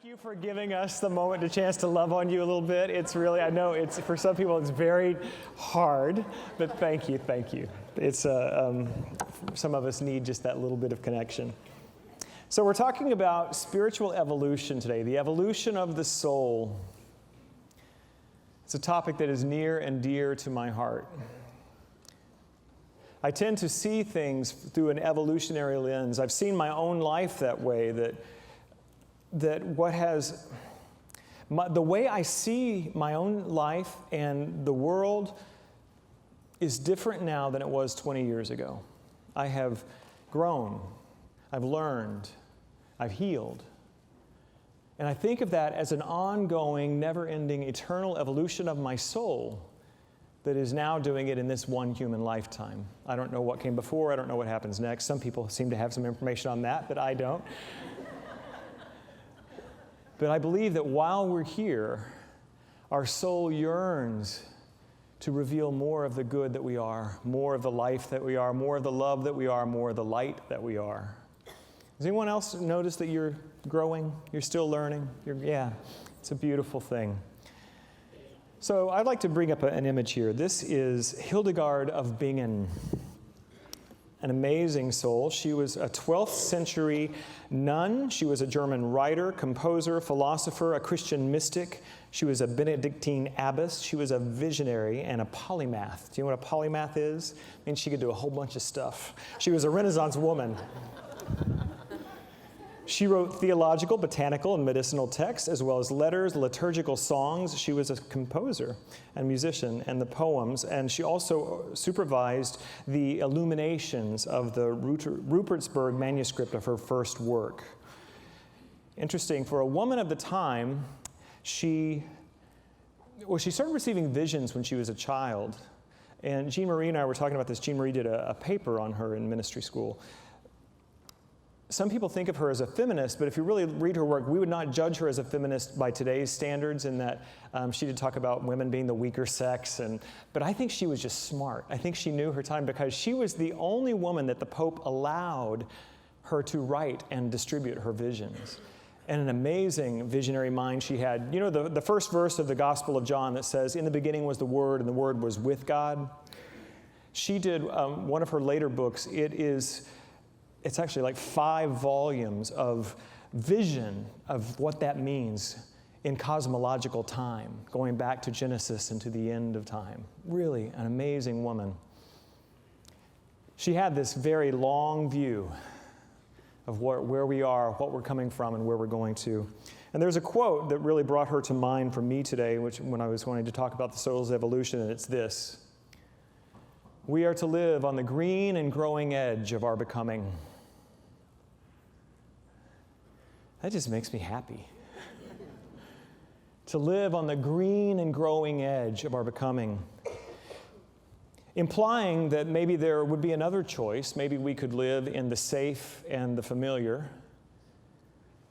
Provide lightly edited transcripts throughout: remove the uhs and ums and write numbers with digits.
Thank you for giving us the moment, the chance to love on you a little bit. It's really, I know it's, for some people it's very hard, but thank you. It's, some of us need just that little bit of connection. So we're talking about spiritual evolution today, the evolution of the soul. It's a topic that is near and dear to my heart. I tend to see things through an evolutionary lens. I've seen my own life that way, the way I see my own life and the world is different now than it was 20 years ago. I have grown, I've learned, I've healed. And I think of that as an ongoing, never-ending, eternal evolution of my soul that is now doing it in this one human lifetime. I don't know what came before, I don't know what happens next. Some people seem to have some information on that, but I don't. But I believe that while we're here, our soul yearns to reveal more of the good that we are, more of the life that we are, more of the love that we are, more of the light that we are. Does anyone else notice that you're growing? You're still learning? Yeah, it's a beautiful thing. So I'd like to bring up an image here. This is Hildegard of Bingen, an amazing soul. She was a 12th century nun. She was a German writer, composer, philosopher, a Christian mystic. She was a Benedictine abbess. She was a visionary and a polymath. Do you know what a polymath is? It means she could do a whole bunch of stuff. She was a Renaissance woman. She wrote theological, botanical, and medicinal texts, as well as letters, liturgical songs. She was a composer and musician, and the poems, and she also supervised the illuminations of the Rupertsberg manuscript of her first work. Interesting, for a woman of the time, she started receiving visions when she was a child. And Jean Marie and I were talking about this. Jean Marie did a paper on her in ministry school. Some people think of her as a feminist, but if you really read her work, we would not judge her as a feminist by today's standards, in that she did talk about women being the weaker sex. But I think she was just smart. I think she knew her time, because she was the only woman that the Pope allowed her to write and distribute her visions. And an amazing visionary mind she had. You know the first verse of the Gospel of John that says, "In the beginning was the Word, and the Word was with God"? She did one of her later books. It's actually like 5 volumes of vision of what that means in cosmological time, going back to Genesis and to the end of time. Really an amazing woman. She had this very long view of where we are, what we're coming from, and where we're going to. And there's a quote that really brought her to mind for me today, when I was wanting to talk about the soul's evolution, and it's this: "We are to live on the green and growing edge of our becoming." That just makes me happy. To live on the green and growing edge of our becoming. Implying that maybe there would be another choice. Maybe we could live in the safe and the familiar.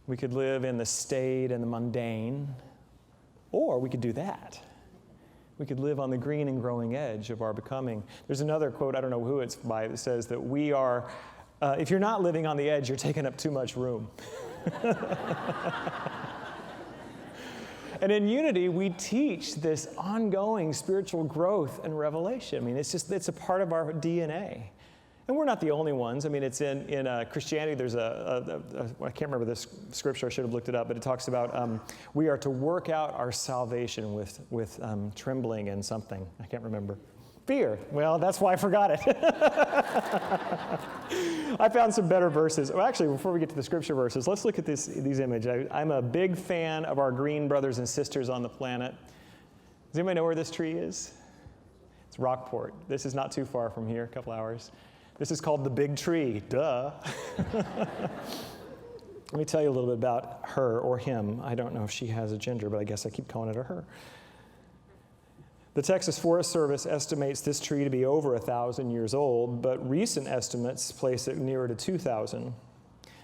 We could live in the staid and the mundane. Or we could do that. We could live on the green and growing edge of our becoming. There's another quote, I don't know who it's by, that says that we are, if you're not living on the edge, you're taking up too much room. And in Unity, we teach this ongoing spiritual growth and revelation. I mean, it's a part of our DNA. And we're not the only ones. I mean, it's in Christianity, there's I can't remember this scripture, I should have looked it up, but it talks about we are to work out our salvation with trembling and something. I can't remember. Fear. Well, that's why I forgot it. I found some better verses. Well, actually, before we get to the scripture verses, let's look at these images. I'm a big fan of our green brothers and sisters on the planet. Does anybody know where this tree is? It's Rockport. This is not too far from here, a couple hours. This is called the Big Tree. Duh. Let me tell you a little bit about her or him. I don't know if she has a gender, but I guess I keep calling it a her. The Texas Forest Service estimates this tree to be over 1,000 years old, but recent estimates place it nearer to 2,000.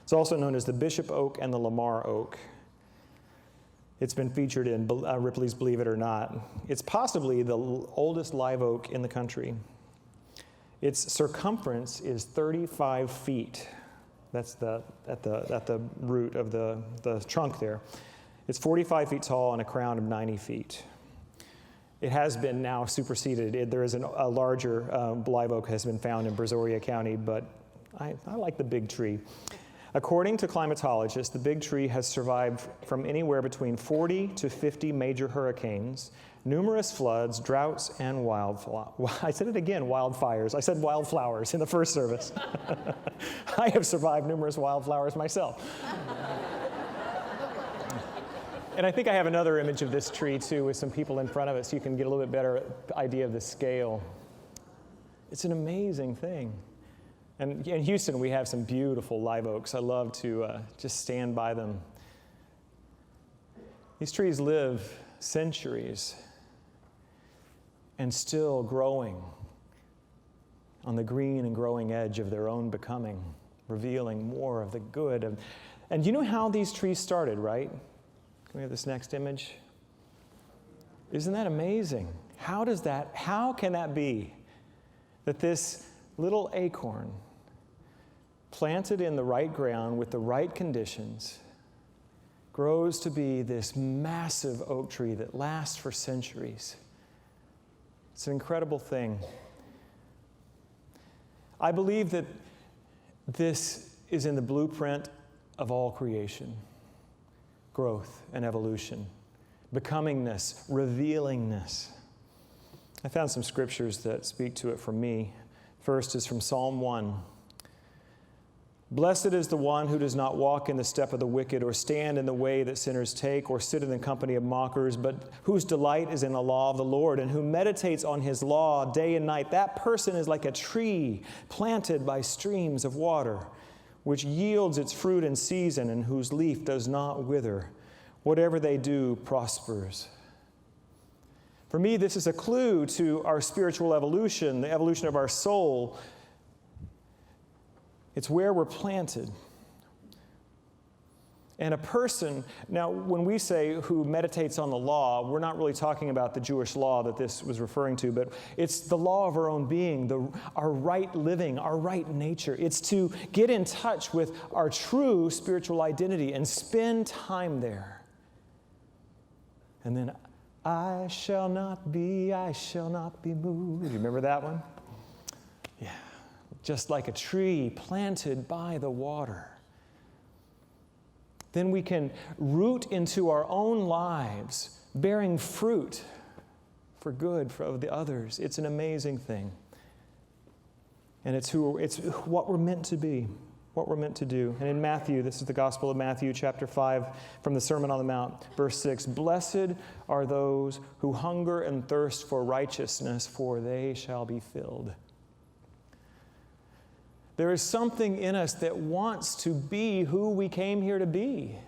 It's also known as the Bishop Oak and the Lamar Oak. It's been featured in Ripley's Believe It or Not. It's possibly the oldest live oak in the country. Its circumference is 35 feet. That's at the root of the trunk there. It's 45 feet tall and a crown of 90 feet. It has been now superseded. There is a larger live oak has been found in Brazoria County, but I like the big tree. According to climatologists, the big tree has survived from anywhere between 40 to 50 major hurricanes, numerous floods, droughts, and wildfires. I said it again, wildfires. I said wildflowers in the first service. I have survived numerous wildflowers myself. And I think I have another image of this tree, too, with some people in front of it, so you can get a little bit better idea of the scale. It's an amazing thing. And in Houston, we have some beautiful live oaks. I love to just stand by them. These trees live centuries and still growing on the green and growing edge of their own becoming, revealing more of the good. And you know how these trees started, right? Can we have this next image? Isn't that amazing? How can that be that this little acorn planted in the right ground with the right conditions grows to be this massive oak tree that lasts for centuries? It's an incredible thing. I believe that this is in the blueprint of all creation. Growth and evolution, becomingness, revealingness. I found some scriptures that speak to it for me. First is from Psalm 1. Blessed is the one who does not walk in the step of the wicked, or stand in the way that sinners take, or sit in the company of mockers, but whose delight is in the law of the Lord, and who meditates on his law day and night. That person is like a tree planted by streams of water, which yields its fruit in season, and whose leaf does not wither. Whatever they do prospers. For me, this is a clue to our spiritual evolution, the evolution of our soul. It's where we're planted. And a person, now when we say who meditates on the law, we're not really talking about the Jewish law that this was referring to, but it's the law of our own being, our right living, our right nature. It's to get in touch with our true spiritual identity and spend time there. And then, I shall not be moved. You remember that one? Yeah. Just like a tree planted by the water. Then we can root into our own lives, bearing fruit for good for the others. It's an amazing thing. And it's what we're meant to be, what we're meant to do. And in Matthew, this is the Gospel of Matthew, chapter 5, from the Sermon on the Mount, verse 6, Blessed are those who hunger and thirst for righteousness, for they shall be filled. There is something in us that wants to be who we came here to be,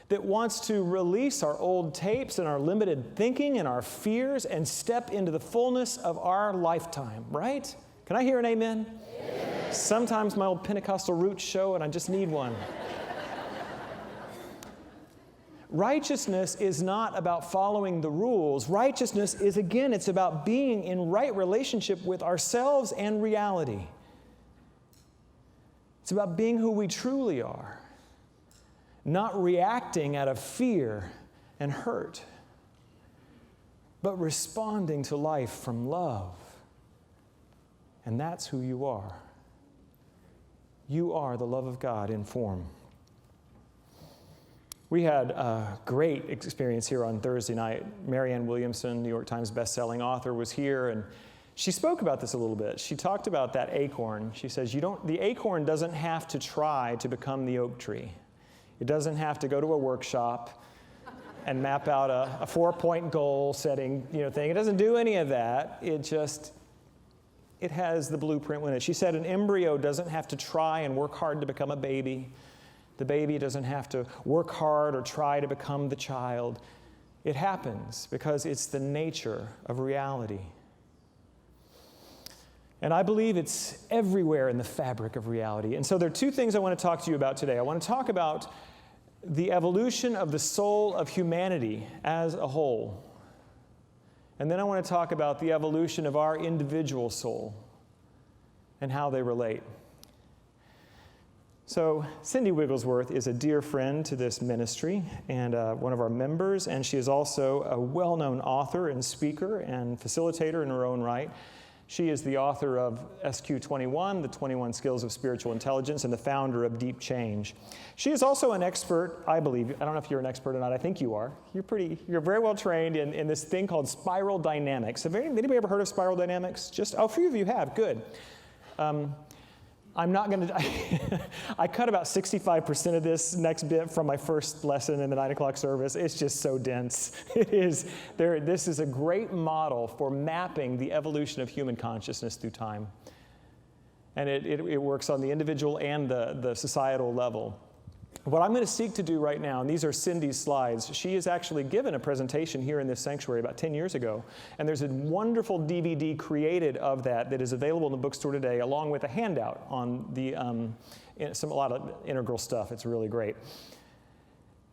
that wants to release our old tapes and our limited thinking and our fears and step into the fullness of our lifetime, right? Can I hear an amen? Amen. Sometimes my old Pentecostal roots show and I just need one. Righteousness is not about following the rules. Righteousness is, again, it's about being in right relationship with ourselves and reality. It's about being who we truly are, not reacting out of fear and hurt, but responding to life from love. And that's who you are. You are the love of God in form. We had a great experience here on Thursday night. Marianne Williamson, New York Times bestselling author, was here, and she spoke about this a little bit. She talked about that acorn. She says, the acorn doesn't have to try to become the oak tree. It doesn't have to go to a workshop and map out a 4-point goal setting, thing. It doesn't do any of that. It has the blueprint in it. She said an embryo doesn't have to try and work hard to become a baby. The baby doesn't have to work hard or try to become the child. It happens because it's the nature of reality. And I believe it's everywhere in the fabric of reality. And so there are two things I want to talk to you about today. I want to talk about the evolution of the soul of humanity as a whole. And then I want to talk about the evolution of our individual soul and how they relate. So Cindy Wigglesworth is a dear friend to this ministry and one of our members, and she is also a well-known author and speaker and facilitator in her own right. She is the author of SQ21, the 21 Skills of Spiritual Intelligence, and the founder of Deep Change. She is also an expert, I believe. I don't know if you're an expert or not. I think you are. You're very well trained in this thing called spiral dynamics. Have anybody ever heard of spiral dynamics? A few of you have. Good. I'm not going to, I cut about 65% of this next bit from my first lesson in the 9 o'clock service. It's just so dense. This is a great model for mapping the evolution of human consciousness through time. And it works on the individual and the societal level. What I'm going to seek to do right now, and these are Cindy's slides, she has actually given a presentation here in this sanctuary about 10 years ago, and there's a wonderful DVD created of that is available in the bookstore today, along with a handout on a lot of integral stuff. It's really great.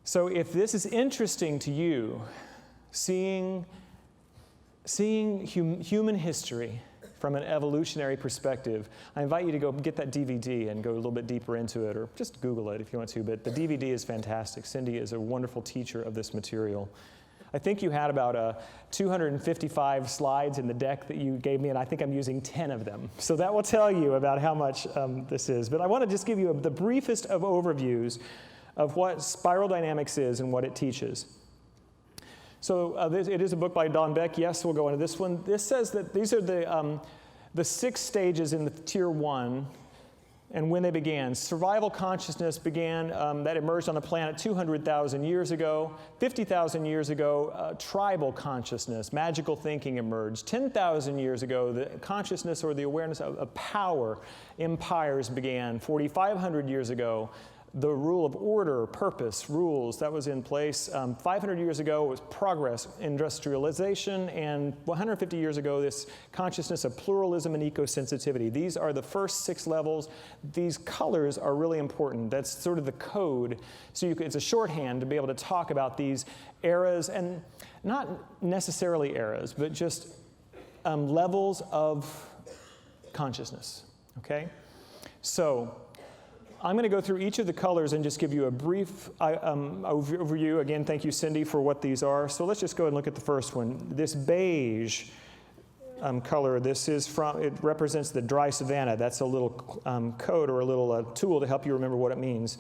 So if this is interesting to you, seeing human history from an evolutionary perspective, I invite you to go get that DVD and go a little bit deeper into it, or just Google it if you want to, but the DVD is fantastic. Cindy is a wonderful teacher of this material. I think you had about 255 slides in the deck that you gave me, and I think I'm using 10 of them. So that will tell you about how much this is. But I want to just give you the briefest of overviews of what spiral dynamics is and what it teaches. So it is a book by Don Beck. Yes, we'll go into this one. This says that these are the 6 stages in the tier 1 and when they began. Survival consciousness began, that emerged on the planet 200,000 years ago. 50,000 years ago, tribal consciousness, magical thinking emerged. 10,000 years ago, the consciousness or the awareness of power, empires began. 4,500 years ago, the rule of order, purpose, rules, that was in place. 500 years ago was progress, industrialization, and 150 years ago, this consciousness of pluralism and eco-sensitivity. These are the first 6 levels. These colors are really important. That's sort of the code. So it's a shorthand to be able to talk about these eras, and not necessarily eras, but just levels of consciousness, okay? So I'm going to go through each of the colors and just give you a brief overview. Again, thank you, Cindy, for what these are. So let's just go ahead and look at the first one. This beige color, it represents the dry savanna. That's a little code or a little tool to help you remember what it means.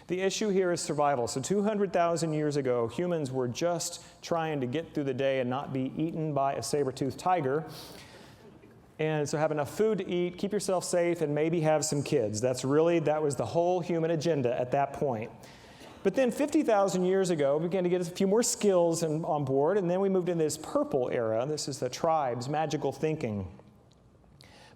The issue here is survival. So 200,000 years ago, humans were just trying to get through the day and not be eaten by a saber-toothed tiger. And so have enough food to eat, keep yourself safe, and maybe have some kids. That was the whole human agenda at that point. But then 50,000 years ago, we began to get a few more skills on board, and then we moved into this purple era. This is the tribes, magical thinking,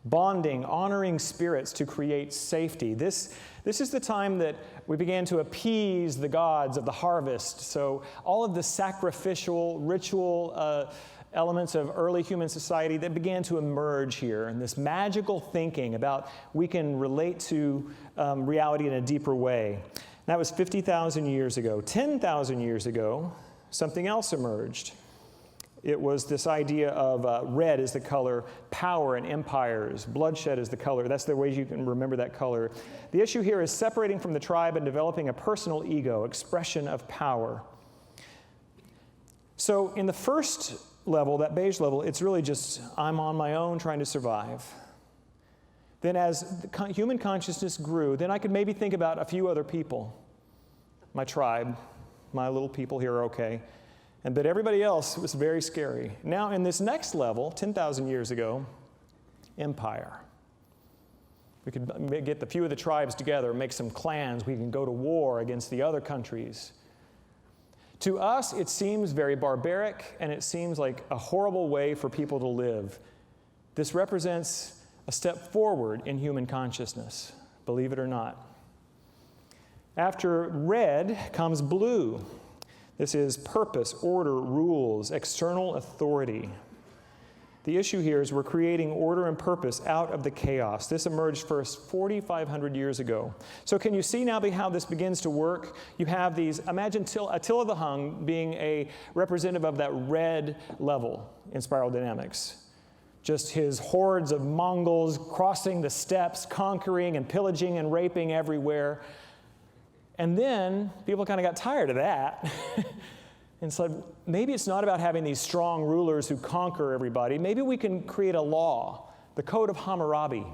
bonding, honoring spirits to create safety. This is the time that we began to appease the gods of the harvest. So all of the sacrificial, ritual elements of early human society that began to emerge here, and this magical thinking about we can relate to reality in a deeper way. That was 50,000 years ago. 10,000 years ago, something else emerged. It was this idea of red is the color, power and empires, bloodshed is the color. That's the way you can remember that color. The issue here is separating from the tribe and developing a personal ego, expression of power. So in the first level, that beige level, it's really just I'm on my own trying to survive. Then as human consciousness grew, then I could maybe think about a few other people. My tribe, my little people here are okay. But everybody else was very scary. Now in this next level, 10,000 years ago, empire. We could get a few of the tribes together, make some clans. We can go to war against the other countries. To us, it seems very barbaric, and it seems like a horrible way for people to live. This represents a step forward in human consciousness, believe it or not. After red comes blue. This is purpose, order, rules, external authority. The issue here is we're creating order and purpose out of the chaos. This emerged first 4,500 years ago. So can you see now how this begins to work? You have these, imagine Attila the Hun being a representative of that red level in spiral dynamics. just his hordes of Mongols crossing the steppes, conquering and pillaging and raping everywhere. And then people kind of got tired of that and said, maybe it's not about having these strong rulers who conquer everybody. Maybe we can create a law, the Code of Hammurabi,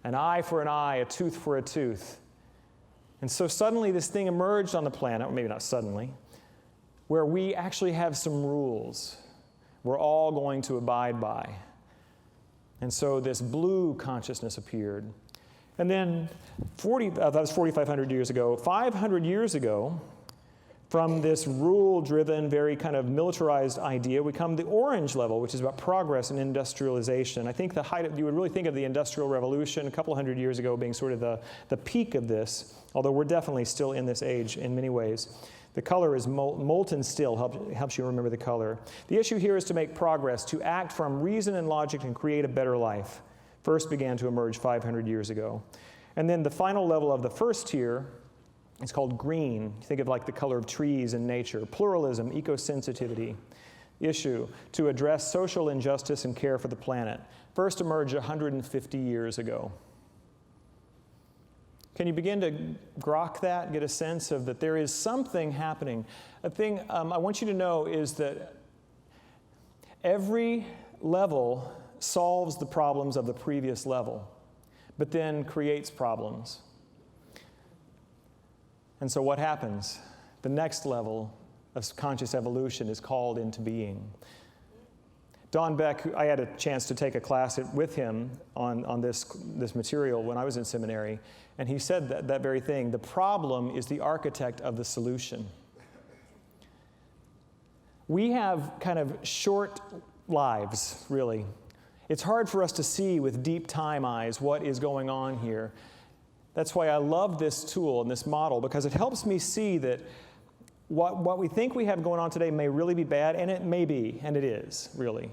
an eye for an eye, a tooth for a tooth. And so suddenly this thing emerged on the planet, or maybe not suddenly, where we actually have some rules we're all going to abide by. And so this blue consciousness appeared. And then that was 4,500 years ago. 500 years ago, from this rule-driven, very kind of militarized idea, we come to the orange level, which is about progress and industrialization. I think you would really think of the Industrial Revolution a couple hundred years ago being sort of the peak of this, although we're definitely still in this age in many ways. The color is molten still, helps you remember the color. The issue here is to make progress, to act from reason and logic and create a better life. First began to emerge 500 years ago. And then the final level of the first tier is called green. You think of like the color of trees in nature. Pluralism, eco-sensitivity. Issue to address social injustice and care for the planet. First emerged 150 years ago. Can you begin to grok that, get a sense of that there is something happening? A thing I want you to know is that every level solves the problems of the previous level, but then creates problems. And so what happens? The next level of conscious evolution is called into being. Don Beck, I had a chance to take a class with him on this material when I was in seminary, and he said that very thing. The problem is the architect of the solution. We have kind of short lives, really. It's hard for us to see with deep time eyes what is going on here. That's why I love this tool and this model, because it helps me see that what we think we have going on today may really be bad, and it may be, and it is, really.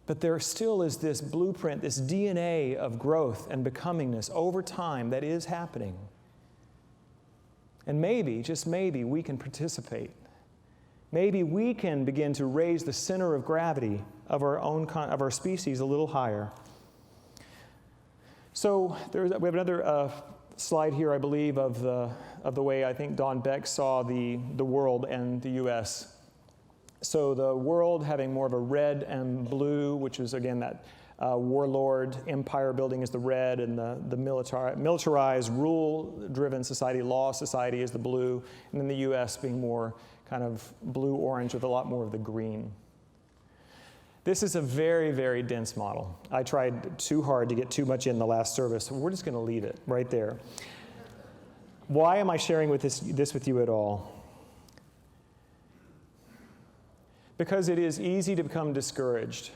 But there still is this blueprint, this DNA of growth and becomingness over time that is happening. And maybe, just maybe, we can participate. Maybe we can begin to raise the center of gravity of our species a little higher. So we have another slide here, I believe, of the way I think Don Beck saw the world and the U.S. So the world having more of a red and blue, which is, again, that warlord empire building is the red, and the militarized, rule-driven society, law society is the blue, and then the U.S. being more kind of blue-orange with a lot more of the green. This is a very, very dense model. I tried too hard to get too much in the last service, so we're just going to leave it right there. Why am I sharing this with you at all? Because it is easy to become discouraged.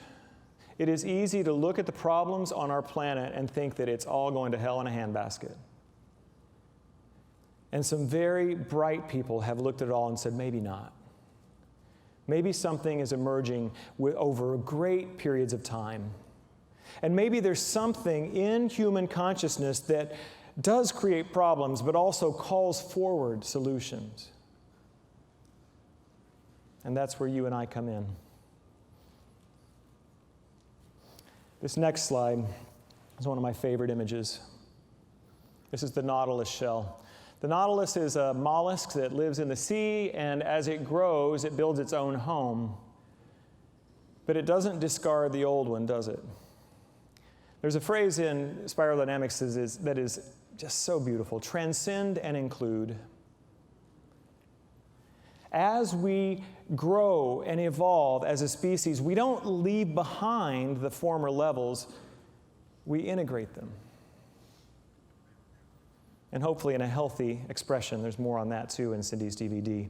It is easy to look at the problems on our planet and think that it's all going to hell in a handbasket. And some very bright people have looked at it all and said, maybe not. Maybe something is emerging over great periods of time. And maybe there's something in human consciousness that does create problems, but also calls forward solutions. And that's where you and I come in. This next slide is one of my favorite images. This is the nautilus shell. The nautilus is a mollusk that lives in the sea, and as it grows, it builds its own home. But it doesn't discard the old one, does it? There's a phrase in spiral dynamics that is just so beautiful: transcend and include. As we grow and evolve as a species, we don't leave behind the former levels, we integrate them. And hopefully in a healthy expression. There's more on that too in Cindy's DVD.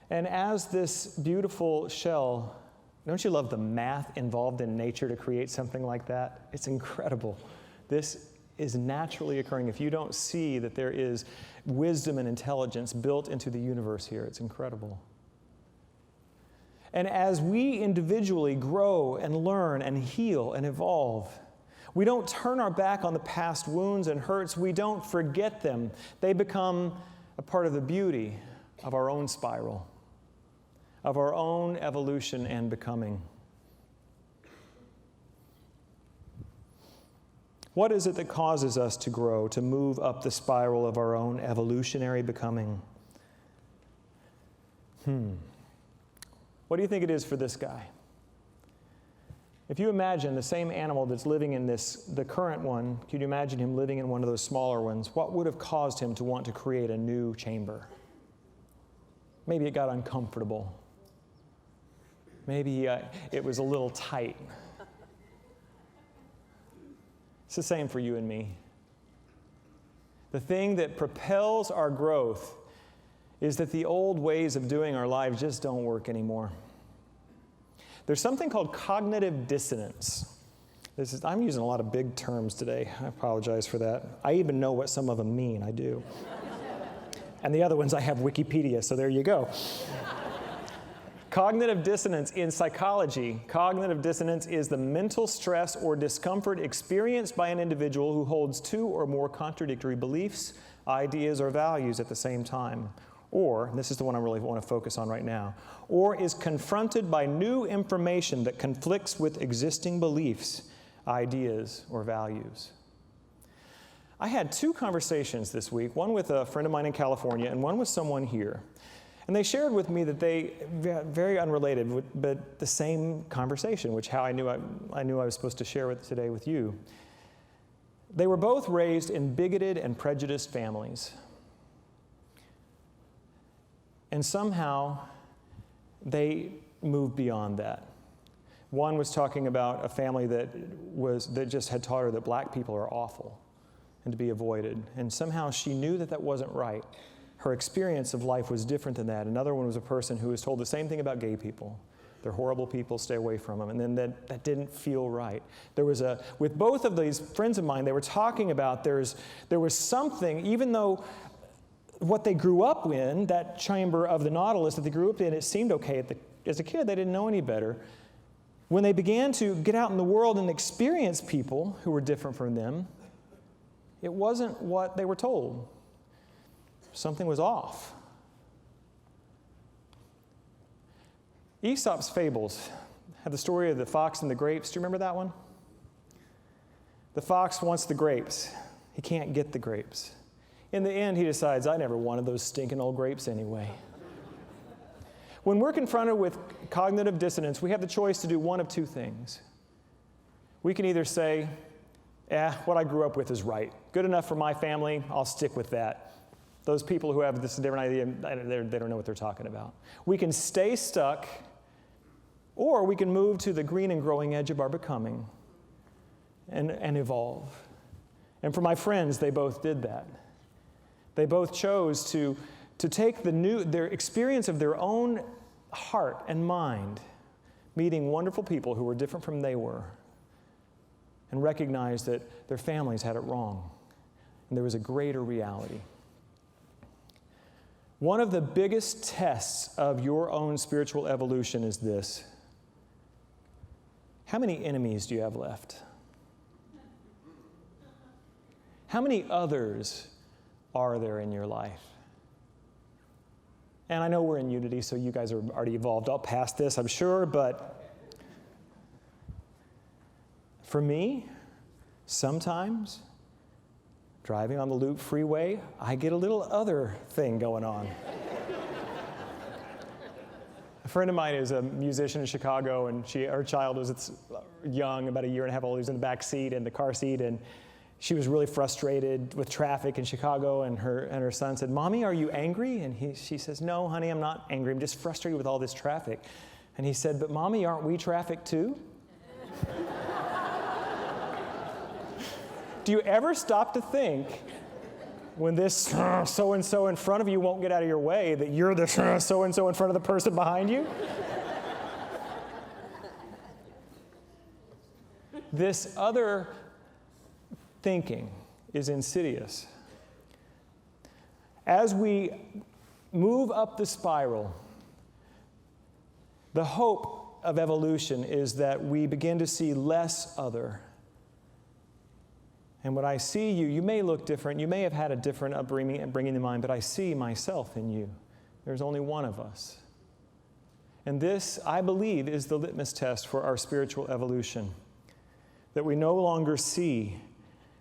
And as this beautiful shell, don't you love the math involved in nature to create something like that? It's incredible. This is naturally occurring. If you don't see that there is wisdom and intelligence built into the universe here, it's incredible. And as we individually grow and learn and heal and evolve, we don't turn our back on the past wounds and hurts. We don't forget them. They become a part of the beauty of our own spiral. of our own evolution and becoming. What is it that causes us to grow, to move up the spiral of our own evolutionary becoming? What do you think it is for this guy? If you imagine the same animal that's living in the current one, can you imagine him living in one of those smaller ones? What would have caused him to want to create a new chamber? Maybe it got uncomfortable. Maybe it was a little tight. It's the same for you and me. The thing that propels our growth is that the old ways of doing our lives just don't work anymore. There's something called cognitive dissonance. I'm using a lot of big terms today. I apologize for that. I even know what some of them mean. I do. And the other ones I have Wikipedia, so there you go. Cognitive dissonance in psychology. Cognitive dissonance is the mental stress or discomfort experienced by an individual who holds two or more contradictory beliefs, ideas, or values at the same time. Or, and this is the one I really want to focus on right now, or is confronted by new information that conflicts with existing beliefs, ideas, or values. I had two conversations this week, one with a friend of mine in California and one with someone here. And they shared with me that they, very unrelated, but the same conversation, which how I knew I was supposed to share it today with you. They were both raised in bigoted and prejudiced families. And somehow, they moved beyond that. One was talking about a family that just had taught her that black people are awful and to be avoided. And somehow she knew that that wasn't right. Her experience of life was different than that. Another one was a person who was told the same thing about gay people. They're horrible people, stay away from them. And then that didn't feel right. With both of these friends of mine, they were talking about there was something, even though what they grew up in, that chamber of the Nautilus that they grew up in, it seemed okay as a kid. They didn't know any better. When they began to get out in the world and experience people who were different from them, it wasn't what they were told. Something was off. Aesop's fables have the story of the fox and the grapes. Do you remember that one? The fox wants the grapes. He can't get the grapes. In the end, he decides, I never wanted those stinking old grapes anyway. When we're confronted with cognitive dissonance, we have the choice to do one of two things. We can either say, what I grew up with is right. Good enough for my family, I'll stick with that. Those people who have this different idea, they don't know what they're talking about. We can stay stuck, or we can move to the green and growing edge of our becoming and evolve. And for my friends, they both did that. They both chose to take their experience of their own heart and mind, meeting wonderful people who were different from they were, and recognize that their families had it wrong, and there was a greater reality. One of the biggest tests of your own spiritual evolution is this. How many enemies do you have left? How many others are there in your life? And I know we're in unity, so you guys are already evolved up past this, I'm sure, but for me, sometimes driving on the Loop freeway, I get a little other thing going on. A friend of mine is a musician in Chicago, and her child was young, about a year and a half old. He was in the back seat, in the car seat, and she was really frustrated with traffic in Chicago, and her son said, Mommy, are you angry? And she says, No, honey, I'm not angry. I'm just frustrated with all this traffic. And he said, But Mommy, aren't we traffic too? Do you ever stop to think, when this so-and-so in front of you won't get out of your way, that you're the so-and-so in front of the person behind you? This other thinking is insidious. As we move up the spiral, the hope of evolution is that we begin to see less other. And when I see you, you may look different. You may have had a different upbringing in mind, but I see myself in you. There's only one of us. And this, I believe, is the litmus test for our spiritual evolution, that we no longer see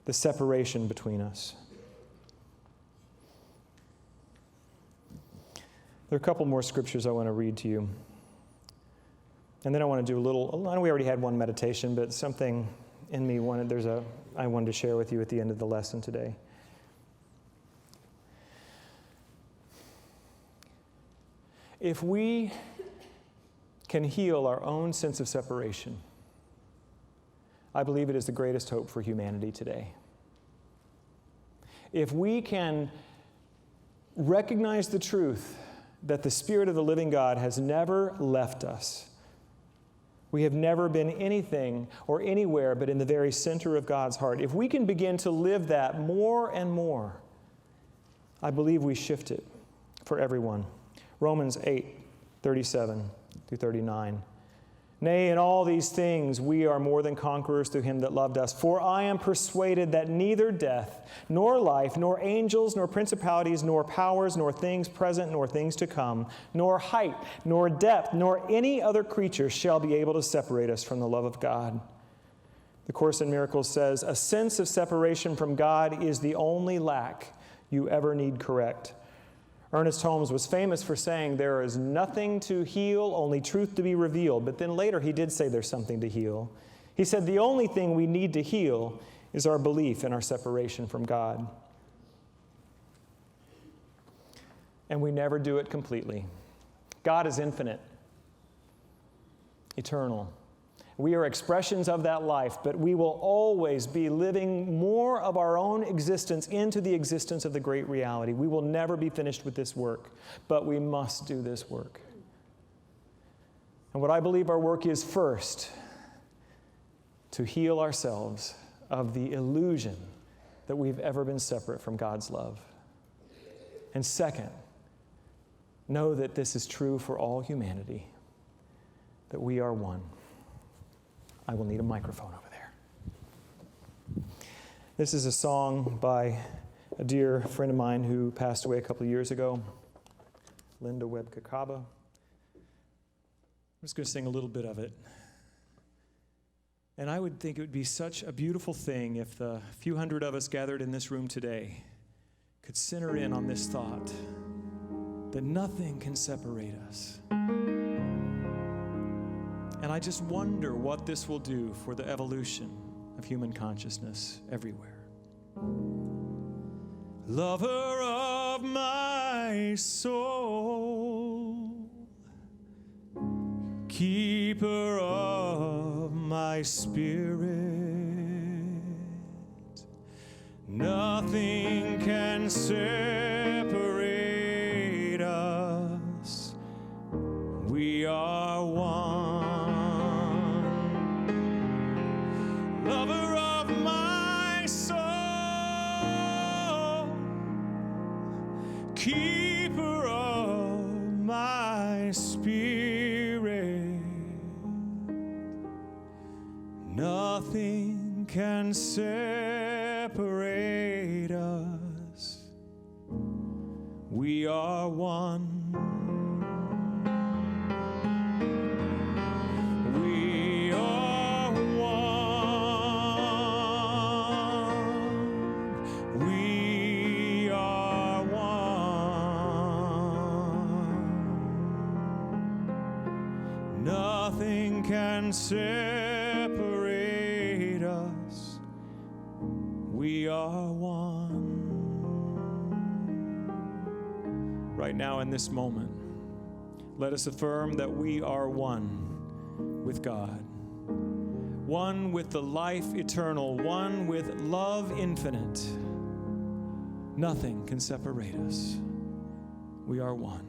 the separation between us. There are a couple more scriptures I want to read to you. And then I want to do a little, I know we already had one meditation, but something in me I wanted to share with you at the end of the lesson today. If we can heal our own sense of separation, I believe it is the greatest hope for humanity today. If we can recognize the truth that the Spirit of the living God has never left us, we have never been anything or anywhere but in the very center of God's heart. If we can begin to live that more and more, I believe we shift it for everyone. Romans 8:37-39. Nay, in all these things we are more than conquerors through him that loved us. For I am persuaded that neither death, nor life, nor angels, nor principalities, nor powers, nor things present, nor things to come, nor height, nor depth, nor any other creature shall be able to separate us from the love of God. The Course in Miracles says, a sense of separation from God is the only lack you ever need correct. Ernest Holmes was famous for saying, there is nothing to heal, only truth to be revealed. But then later he did say there's something to heal. He said the only thing we need to heal is our belief in our separation from God. And we never do it completely. God is infinite, eternal. We are expressions of that life, but we will always be living more of our own existence into the existence of the great reality. We will never be finished with this work, but we must do this work. And what I believe our work is, first, to heal ourselves of the illusion that we've ever been separate from God's love. And second, know that this is true for all humanity, that we are one. I will need a microphone over there. This is a song by a dear friend of mine who passed away a couple of years ago, Linda Webb Kakaba. I'm just going to sing a little bit of it. And I would think it would be such a beautiful thing if the few hundred of us gathered in this room today could center in on this thought that nothing can separate us. And I just wonder what this will do for the evolution of human consciousness everywhere. Lover of my soul, keeper of my spirit, nothing can separate us. We are one. Lover of my soul, keeper of my spirit, nothing can separate us. We are one. Nothing can separate us. We are one. Right now in this moment, let us affirm that we are one with God. One with the life eternal, one with love infinite. Nothing can separate us. We are one.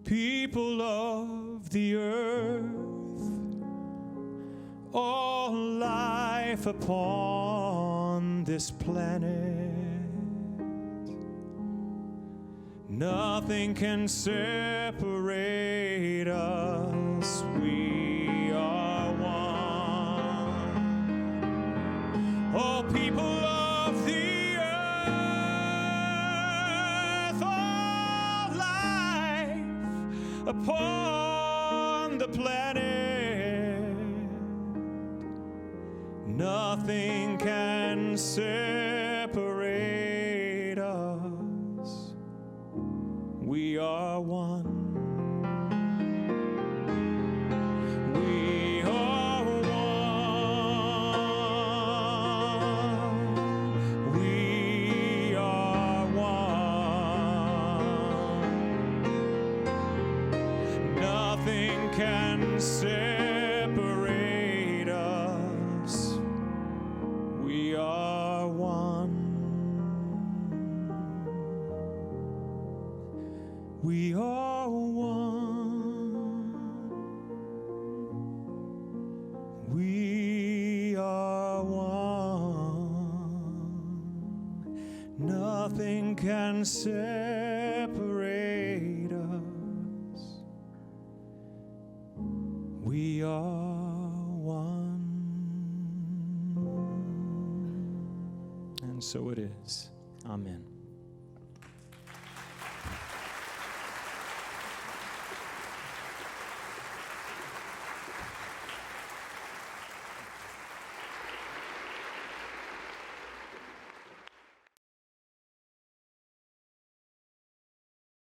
People of the earth, all life upon this planet, nothing can separate us. We are one. All people of the earth, all life upon the planet. Nothing can separate us. We are one. We are one. We are one. Nothing can separate us. We are one. We are one. We are one. Nothing can separate us. We are one. And so it is. Amen.